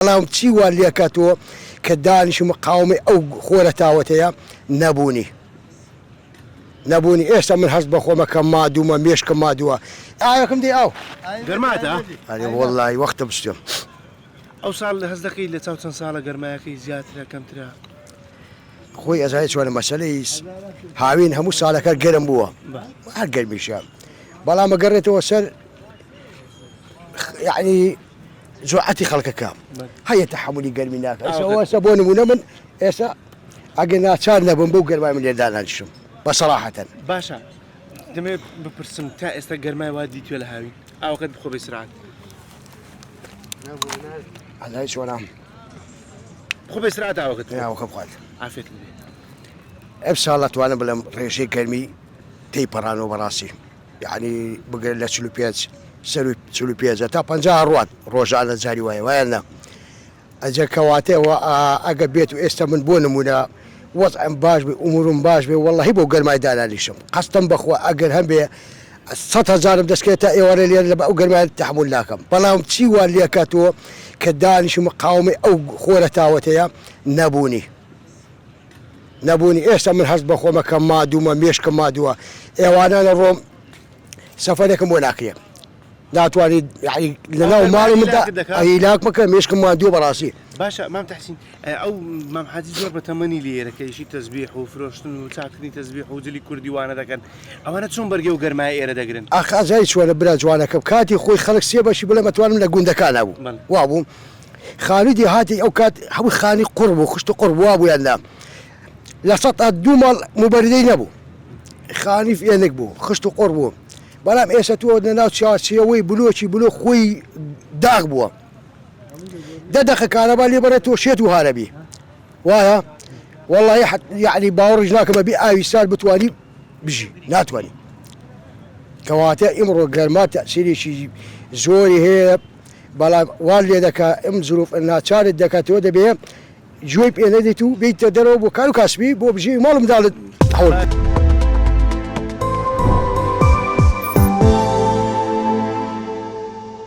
بەڵام چی وا لێ کاتەوە کە دانیش مقاومەی ئەو خۆرە تاوەتەیە نەبوونی ئێستا من هەست بە خۆمەکە مادوومە مێشکە مادووە ئاوەکەم دێ ئاو گەرماتە؟ وەڵڵی وەختە بستێم ئەو ساڵ لە هەست دەکەی لە چاو چەند ساڵە گەرمایەکەی زیاترە کەمترە؟ خۆی ئەزای چۆنە مەسەلەی هاوین هەموو ساڵەکە گەرم بووە هەر گەرمیشە بەڵام ئەگەڕێتەوە سەر یعنی جوعەتی خەڵکەکە هەیە تەحمولی گەرمی ناکە ئێستا بۆ نمونە من ئێستا ئەگەر ناچار نەبم بەو گەرمای من لێدا نانیشم بەسەراحەتەن. باشە دەمێت بپرسم تا ئێستا گەرمای وا دیتوێ لە هاوین ئاوەکەت بخۆ بە سرعات ئەزای چۆنە بخۆ بە سرعات ئاوەکەت ئاوەکە بخوات عافێت لێ ئەم ساڵ ئەتوانم بڵێم ڕێژەی گەرمی تێیپەڕانەوە بەڕاستی یعنی بگەر لە 45 تا 50 ڕوات ڕۆژانە جاری وایە وایە ئەجە کەواتەوە ئەگە بێت و ئێستا من بۆ نمونە وەزعم باش بێ ئومورم باش بێ وەڵڵەهی بۆ گەرمای دانانیشم قەستم بەخوا ئەگەر هەم بێ 100,000 دەستکێت تا ئێوارە لێن لە ئەو گەرمای تەحمل ناکەم بەڵام چی وا لێ کاتەوە کە دانیش مقاومەی ئەو خۆرە تاوەتەیە نەبوونی ئێستا من هەست بە خۆمەکە مادوومە مێشکە مادووە ئێوانە لە ڕۆم سەفەرێکم بۆ ناکرێ ناتوانیت لەناو ماڵی مندا ئەیلاک مەکە مێشکم مادووە بەڕاستی. باشە مام تەحسین ئەو مام حاجی زۆر بە تەمەنی لێرەکەیشی تەزبیح و فرۆشتن و چاکردنی تەزبیح و جلی کوردی وانە دەکەن ئەوانە چۆن بەرگێ و گەرمای ئێرە دەگرن؟ ئەخازای چۆنە برا جوانەکەم کاتی خۆی خەڵک سێ بەشی بڵێ مەتوانم لە گوندەکان نبوو وا بوو خانووی هاتی ئەو کات هەموو خانی قوڕ بوو خشت قوڕ وا بوویاندا لە 100 ماڵ موبەردەی نەبوو خانی فێنێک بوو خشت و قوڕ بوو بەڵام ئێستا تۆ لەناو چاوەوەی بلۆکی بلۆ خۆی داغ بووە دەدەخە کارەبا لێ بەرێتەوە شێت و هارەبی وایە وەڵڵی یعنی باوەڕش ناکەمە بێ ئاوی سال بتوانی بژی ناتوانانی کەواتە ئیمڕۆ گەرما تەسیرێکی زۆری هەیە بەڵام وا لێ دەکا ئەم زروف ناچارت دەکاتەوە دەبێ گوێی پێ نەدەیت و بیتە دەرەوە بۆ کار و کاسبی بۆ بژی ماڵم داڵت هەوڵ